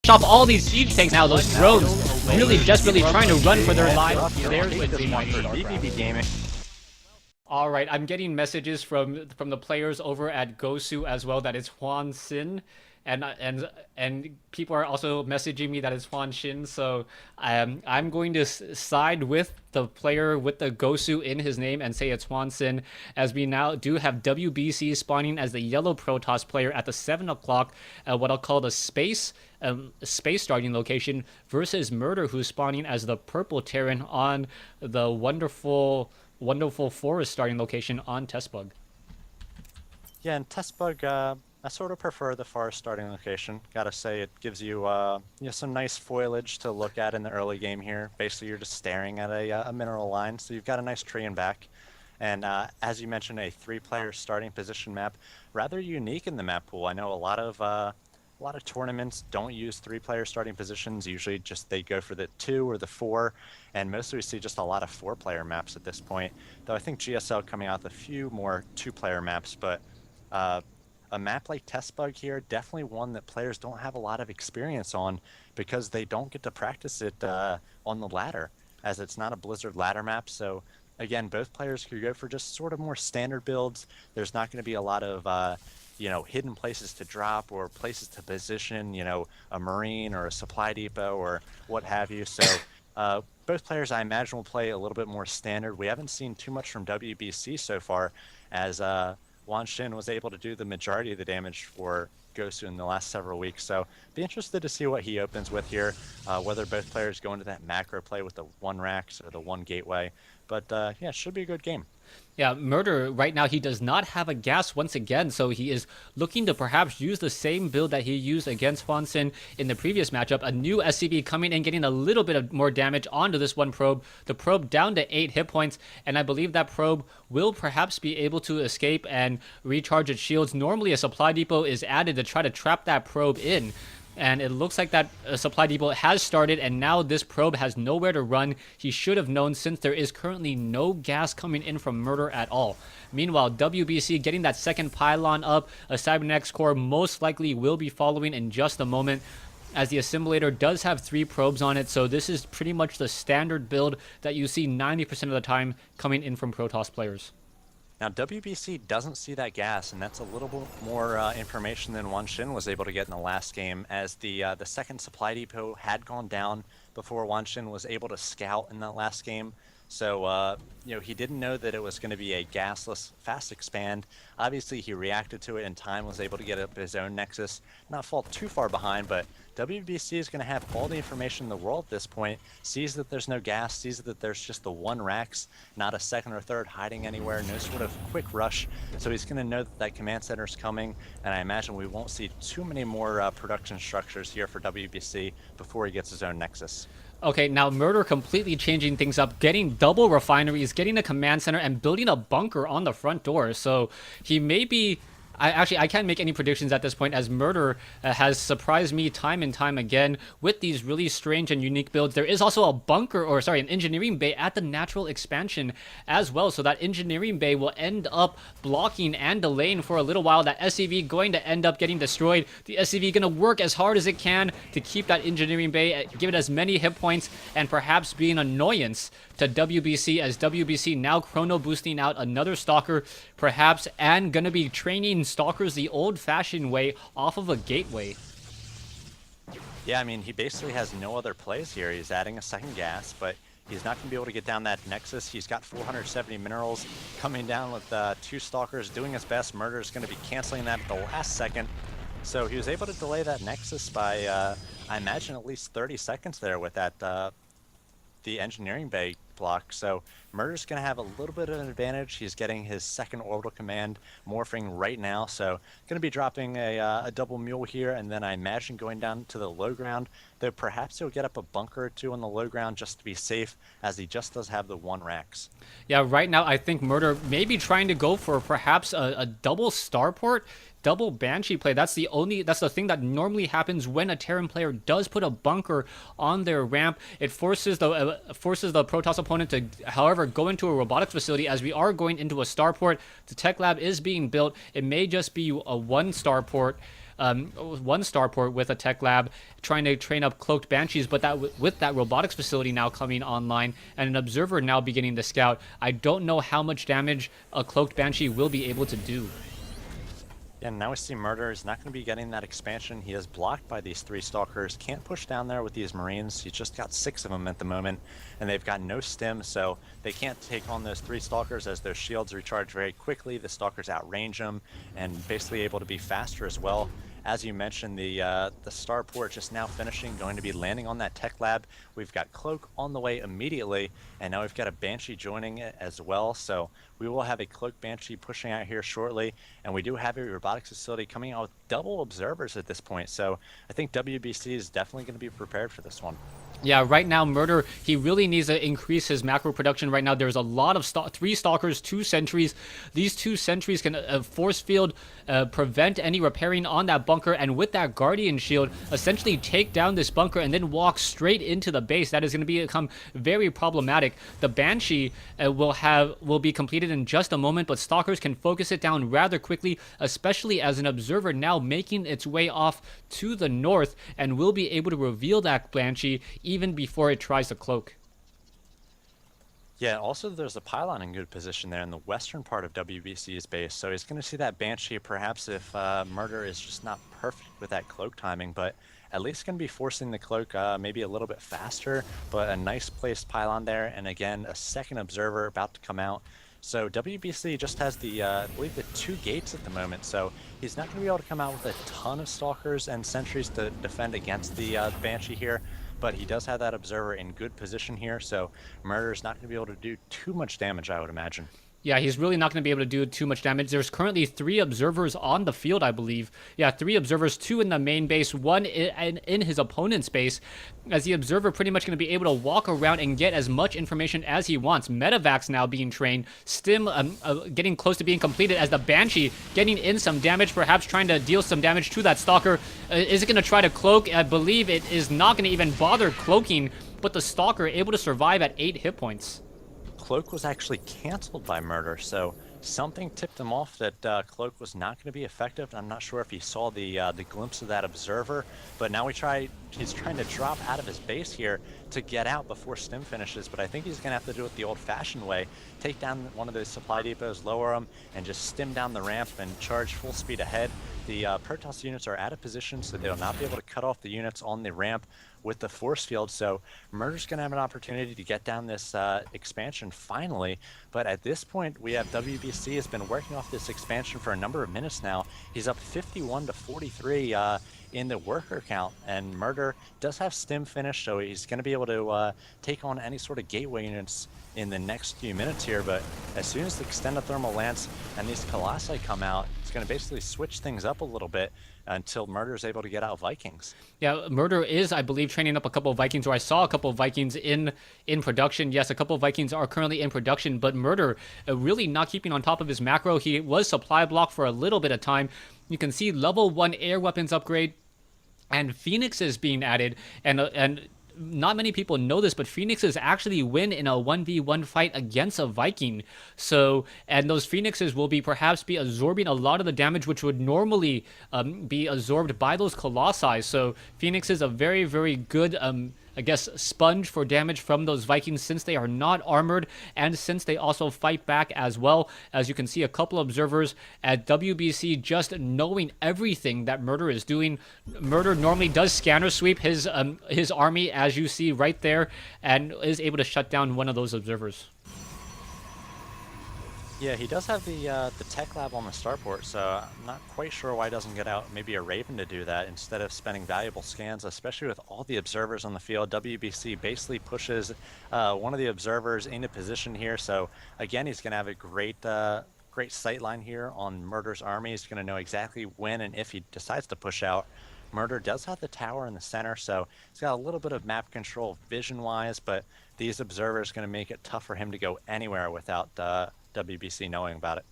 off all these siege tanks now. Those drones really desperately trying to run for their lives. There's Wednesday Night vVv Gaming. All right, I'm getting messages from the players over at Gosu as well that it's Huan Xin, and people are also messaging me that it's Huan Xin. So I'm going to side with the player with the Gosu in his name and say it's Huan Xin, as we now do have WBC spawning as the yellow Protoss player at the 7 o'clock, what I'll call the space starting location, versus Murder, who's spawning as the purple Terran on the wonderful forest starting location on Testbug. Yeah, and Testbug, I sort of prefer the forest starting location. Gotta say, it gives you, some nice foliage to look at in the early game here. Basically, you're just staring at a mineral line, so you've got a nice tree in back. And as you mentioned, a 3-player starting position map, rather unique in the map pool. I know a lot of tournaments don't use 3-player starting positions. Usually just they go for the 2 or the 4, and mostly we see just a lot of 4-player maps at this point. Though I think GSL coming out with a few more 2-player maps, but a map like Testbug here, definitely one that players don't have a lot of experience on because they don't get to practice it on the ladder, as it's not a Blizzard ladder map. So again, both players could go for just sort of more standard builds. There's not going to be a lot of hidden places to drop or places to position, a marine or a supply depot or what have you. So both players, I imagine, will play a little bit more standard. We haven't seen too much from WBC so far, as Huan Xin was able to do the majority of the damage for Gosu in the last several weeks. So be interested to see what he opens with here, whether both players go into that macro play with the 1 racks or the 1 gateway. But yeah, it should be a good game. Yeah, Murder, right now, he does not have a gas once again, so he is looking to perhaps use the same build that he used against Huan Xin in the previous matchup. A new SCV coming in, getting a little bit of more damage onto this one probe. The probe down to 8 hit points, and I believe that probe will perhaps be able to escape and recharge its shields. Normally, a supply depot is added to try to trap that probe in. And it looks like that supply depot has started, and now this probe has nowhere to run. He should have known, since there is currently no gas coming in from Murder at all. Meanwhile, WBC getting that second pylon up. A Cybernetics core most likely will be following in just a moment, as the assimilator does have 3 probes on it. So this is pretty much the standard build that you see 90% of the time coming in from Protoss players. Now, WBC doesn't see that gas, and that's a little bit more information than Huan Xin was able to get in the last game, as the second supply depot had gone down before Huan Xin was able to scout in that last game. So, he didn't know that it was going to be a gasless fast expand. Obviously, he reacted to it in time, was able to get up his own Nexus, not fall too far behind, but WBC is going to have all the information in the world at this point, sees that there's no gas, sees that there's just the 1 racks, not a second or third hiding anywhere, no sort of quick rush. So he's going to know that that command center is coming, and I imagine we won't see too many more production structures here for WBC before he gets his own Nexus. Okay, now Murder completely changing things up, getting double refineries, getting a command center, and building a bunker on the front door. So he may be... I can't make any predictions at this point, as Murder has surprised me time and time again with these really strange and unique builds. There is also an engineering bay at the natural expansion as well, so that engineering bay will end up blocking and delaying for a little while. That SCV going to end up getting destroyed. The SCV going to work as hard as it can to keep that engineering bay, give it as many hit points, and perhaps be an annoyance to WBC, as WBC now chrono boosting out another Stalker, perhaps, and going to be training Stalkers the old-fashioned way off of a gateway. Yeah, I mean, he basically has no other plays here. He's adding a second gas, but he's not going to be able to get down that Nexus. He's got 470 minerals coming down with 2 Stalkers doing his best. Murder is going to be canceling that at the last second. So he was able to delay that Nexus by, I imagine, at least 30 seconds there with that the engineering bay block. So Murder's going to have a little bit of an advantage. He's getting his second orbital command morphing right now, so going to be dropping a double mule here, and then I imagine going down to the low ground, though perhaps he'll get up a bunker or 2 on the low ground just to be safe, as he just does have the 1 racks. Yeah, right now I think Murder may be trying to go for perhaps a double starport, double Banshee play. That's the thing that normally happens when a Terran player does put a bunker on their ramp. It forces the Protoss opponent to, however, go into a robotics facility, as we are going into a starport. The tech lab is being built. It may just be a 1 starport, one starport with a tech lab trying to train up cloaked banshees, but with that robotics facility now coming online and an observer now beginning to scout, I don't know how much damage a cloaked banshee will be able to do. Yeah, now we see Murder is not going to be getting that expansion. He is blocked by these 3 Stalkers. Can't push down there with these Marines. He's just got 6 of them at the moment, and they've got no stim, so they can't take on those 3 Stalkers as their shields recharge very quickly. The Stalkers outrange them and basically able to be faster as well. As you mentioned, the starport just now finishing, going to be landing on that tech lab. We've got Cloak on the way immediately, and now we've got a Banshee joining it as well. So we will have a Cloak Banshee pushing out here shortly, and we do have a robotics facility coming out with double observers at this point. So I think WBC is definitely going to be prepared for this one. Yeah, right now, Murder, he really needs to increase his macro production right now. There's a lot of 3 Stalkers, 2 Sentries. These 2 Sentries can force field, prevent any repairing on that bunker, and with that Guardian Shield, essentially take down this bunker and then walk straight into the base. That is going to become very problematic. The Banshee will be completed in just a moment, but Stalkers can focus it down rather quickly, especially as an observer now making its way off to the north, and will be able to reveal that Banshee even before it tries to cloak. Yeah, also there's a pylon in good position there in the western part of WBC's base, so he's going to see that Banshee perhaps if Murder is just not perfect with that cloak timing, but at least going to be forcing the cloak maybe a little bit faster, but a nice placed pylon there, and again, a second observer about to come out. So WBC just has I believe the 2 gates at the moment, so he's not going to be able to come out with a ton of Stalkers and Sentries to defend against the Banshee here, but he does have that observer in good position here, so Murder is not going to be able to do too much damage, I would imagine. Yeah, he's really not going to be able to do too much damage. There's currently 3 observers on the field, I believe. Yeah, 3 observers, 2 in the main base, 1 in his opponent's base, as the observer pretty much going to be able to walk around and get as much information as he wants. Medivacs now being trained, Stim getting close to being completed as the Banshee getting in some damage, perhaps trying to deal some damage to that Stalker. Is it going to try to cloak? I believe it is not going to even bother cloaking, but the Stalker able to survive at 8 hit points. Cloak was actually canceled by Murder, so something tipped him off that Cloak was not going to be effective. I'm not sure if he saw the glimpse of that observer, but now he's trying to drop out of his base here to get out before Stim finishes, but I think he's going to have to do it the old-fashioned way, take down one of those supply depots, lower them, and just stim down the ramp and charge full speed ahead. The Protoss units are out of position, so they'll not be able to cut off the units on the ramp with the force field, so Murder's going to have an opportunity to get down this expansion finally, but at this point we have WBC has been working off this expansion for a number of minutes now. He's up 51 to 43 in the worker count, and Murder does have Stim finished, so he's going to be able to take on any sort of gateway units in the next few minutes here, but as soon as the Extended Thermal Lance and these Colossi come out, it's going to basically switch things up a little bit until Murder is able to get out Vikings. Yeah, Murder is, I believe, training up a couple of Vikings, or I saw a couple of Vikings in production. Yes, a couple of Vikings are currently in production, but Murder really not keeping on top of his macro. He was supply blocked for a little bit of time. You can see level 1 air weapons upgrade and Phoenixes being added, and not many people know this, but Phoenixes actually win in a 1v1 fight against a Viking. So, and those Phoenixes will perhaps be absorbing a lot of the damage which would normally be absorbed by those Colossi. So Phoenix is a very, very good I guess, sponge for damage from those Vikings, since they are not armored and since they also fight back as well. As you can see, a couple of observers at WBC just knowing everything that Murder is doing. Murder normally does scanner sweep his army, as you see right there, and is able to shut down one of those observers. Yeah, he does have the tech lab on the starport, so I'm not quite sure why he doesn't get out maybe a Raven to do that instead of spending valuable scans, especially with all the observers on the field. WBC basically pushes one of the observers into position here, so again, he's going to have a great sight line here on Murder's army. He's going to know exactly when and if he decides to push out. Murder does have the tower in the center, so he's got a little bit of map control vision-wise, but these observers are going to make it tough for him to go anywhere without WBC knowing about it.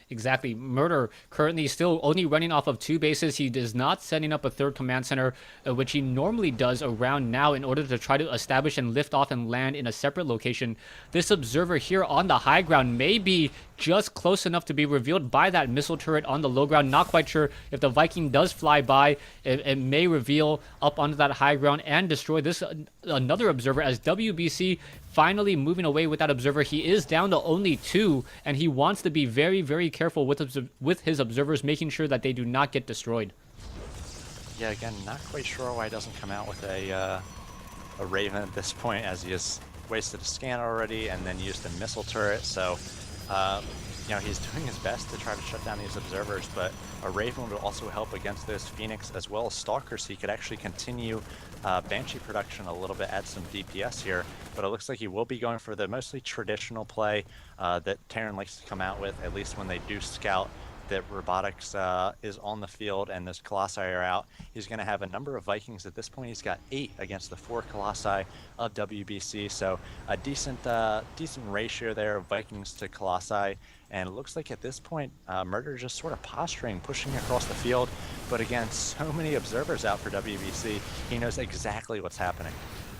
Exactly. Murder currently still only running off of 2 bases. He is not setting up a third command center, which he normally does around now in order to try to establish and lift off and land in a separate location. This observer here on the high ground may be just close enough to be revealed by that missile turret on the low ground. Not quite sure if the Viking does fly by. It may reveal up onto that high ground and destroy this another observer as WBC finally moving away with that observer. He is down to only 2, and he wants to be very, very careful with his observers, making sure that they do not get destroyed. Yeah, again, not quite sure why he doesn't come out with a Raven at this point, as he has wasted a scan already and then used a missile turret. So, you know, he's doing his best to try to shut down these observers, but a Raven would also help against those Phoenix as well as Stalkers. He could actually continue Banshee production a little bit, add some DPS here, but it looks like he will be going for the mostly traditional play that Terran likes to come out with, at least when they do scout that robotics is on the field and those Colossi are out. He's going to have a number of Vikings. At this point, he's got 8 against the 4 Colossi of WBC, so a decent ratio there of Vikings to Colossi. And it looks like at this point, Murder just sort of posturing, pushing across the field. But again, so many observers out for WBC. He knows exactly what's happening.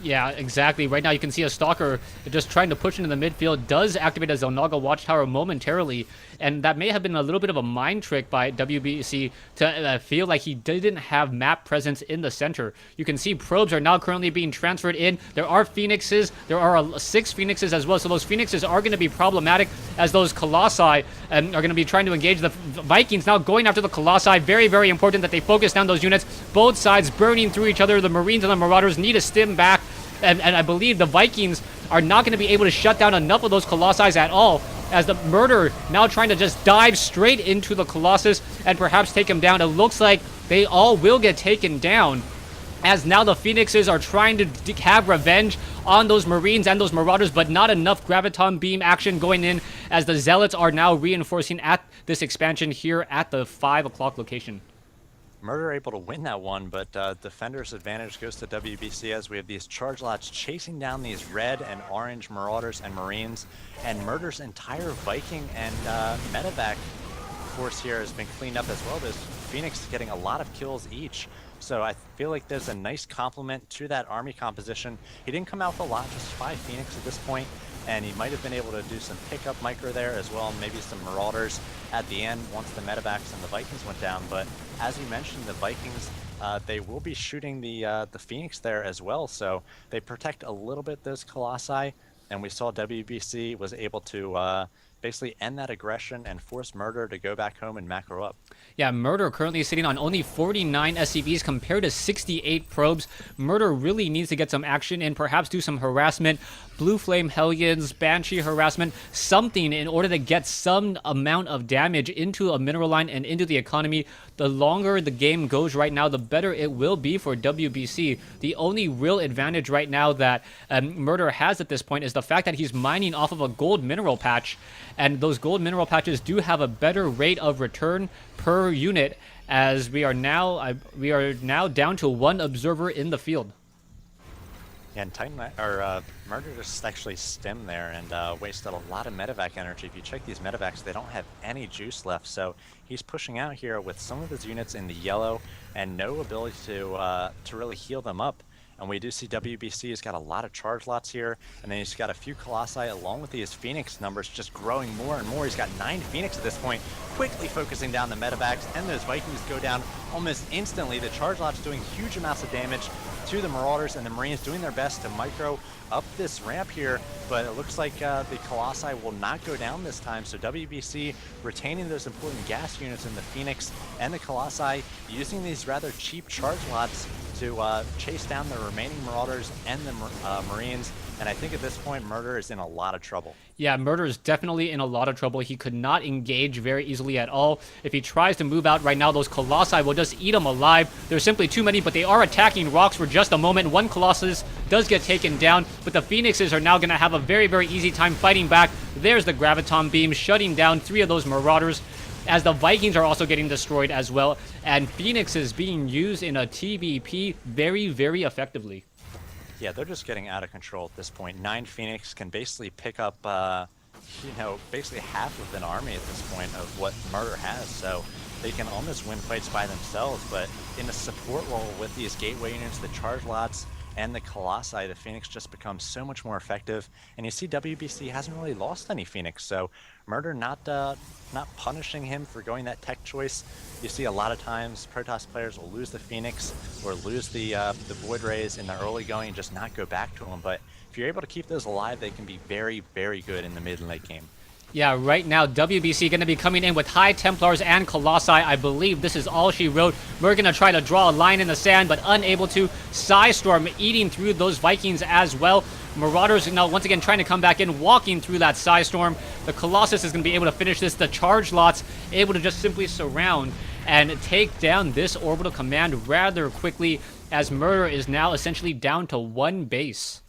Yeah, exactly. Right now you can see a Stalker just trying to push into the midfield, does activate a Zelnaga Watchtower momentarily, and that may have been a little bit of a mind trick by WBC to feel like he didn't have map presence in the center. You can see probes are now currently being transferred in. There are Phoenixes. There are 6 Phoenixes as well, so those Phoenixes are going to be problematic as those Colossi are going to be trying to engage the Vikings. Now going after the Colossi. Very, very important that they focus down those units. Both sides burning through each other. The Marines and the Marauders need to stim back. And I believe the Vikings are not going to be able to shut down enough of those Colossi at all, as the Murder now trying to just dive straight into the Colossus and perhaps take him down. It looks like they all will get taken down, as now the Phoenixes are trying to have revenge on those Marines and those Marauders, but not enough Graviton Beam action going in, as the Zealots are now reinforcing at this expansion here at the 5 o'clock location. Murder able to win that one, but Defender's advantage goes to WBC as we have these charge lots chasing down these red and orange Marauders and Marines, and Murder's entire Viking and medevac force here has been cleaned up as well. There's Phoenix getting a lot of kills each, so I feel like there's a nice complement to that army composition. He didn't come out with a lot, just 5 Phoenix at this point, and he might have been able to do some pickup micro there as well, maybe some Marauders at the end once the medevacs and the Vikings went down. But as you mentioned, the Vikings, they will be shooting the Phoenix there as well, so they protect a little bit those Colossi, and we saw WBC was able to basically end that aggression and force Murder to go back home and macro up. Yeah, Murder currently sitting on only 49 SCVs compared to 68 probes. Murder really needs to get some action and perhaps do some harassment, Blue Flame Hellions, Banshee harassment, something in order to get some amount of damage into a mineral line and into the economy. The longer the game goes right now, the better it will be for WBC. The only real advantage right now that Murder has at this point is the fact that he's mining off of a gold mineral patch, and those gold mineral patches do have a better rate of return per unit, as we are now down to 1 observer in the field. Yeah, and Titan Murder just actually stemmed there and wasted a lot of medevac energy. If you check these medevacs, they don't have any juice left, so he's pushing out here with some of his units in the yellow and no ability to really heal them up. And we do see WBC has got a lot of charge lots here, and then he's got a few Colossi along with these Phoenix numbers just growing more and more. He's got 9 Phoenix at this point, quickly focusing down the medevacs, and those Vikings go down almost instantly. The charge lots doing huge amounts of damage to the Marauders, and the Marines doing their best to micro up this ramp here, but it looks like the Colossi will not go down this time, so WBC retaining those important gas units in the Phoenix and the Colossi, using these rather cheap charge lots to chase down the remaining Marauders and the Marines. And I think at this point, Murder is in a lot of trouble. Yeah, Murder is definitely in a lot of trouble. He could not engage very easily at all. If he tries to move out right now, those Colossi will just eat him alive. There's simply too many, but they are attacking rocks for just a moment. 1 Colossus does get taken down, but the Phoenixes are now going to have a very, very easy time fighting back. There's the Graviton Beam shutting down 3 of those Marauders, as the Vikings are also getting destroyed as well. And Phoenix is being used in a TVP very, very effectively. Yeah, they're just getting out of control at this point. 9 Phoenix can basically pick up basically half of an army at this point of what Murder has, so they can almost win fights by themselves. But in a support role with these gateway units, the charge lots, and the Colossi, the Phoenix just becomes so much more effective. And you see WBC hasn't really lost any Phoenix, so Murder not punishing him for going that tech choice. You see a lot of times Protoss players will lose the Phoenix or lose the Void Rays in the early going and just not go back to them. But if you're able to keep those alive, they can be very, very good in the mid and late game. Yeah, right now, WBC going to be coming in with High Templars and Colossi. I believe this is all she wrote. We're going to try to draw a line in the sand, but unable to. Psystorm eating through those Vikings as well. Marauders now once again trying to come back in, walking through that Psystorm. The Colossus is going to be able to finish this. The charge lots able to just simply surround and take down this orbital command rather quickly, as Murder is now essentially down to one base.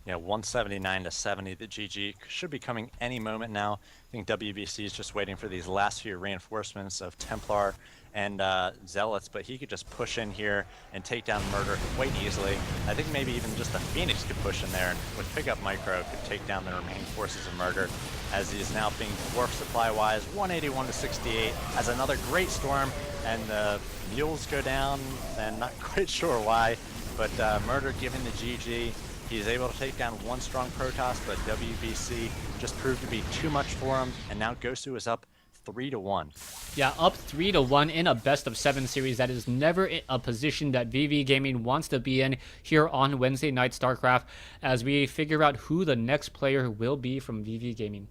Yeah, 179 to 70. The GG should be coming any moment now. I think WBC is just waiting for these last few reinforcements of Templar and Zealots, but he could just push in here and take down Murder quite easily. I think maybe even just the Phoenix could push in there and with Pickup Micro could take down the remaining forces of Murder, as he is now being dwarf supply-wise, 181 to 68, has another great storm, and the mules go down, and not quite sure why, but Murder giving the GG. He's able to take down one strong Protoss, but WBC just proved to be too much for him, and now Gosu is up 3-1. Yeah, up 3-1 in a best of 7 series. That is never a position that vV Gaming wants to be in here on Wednesday Night Starcraft, as we figure out who the next player will be from vV Gaming.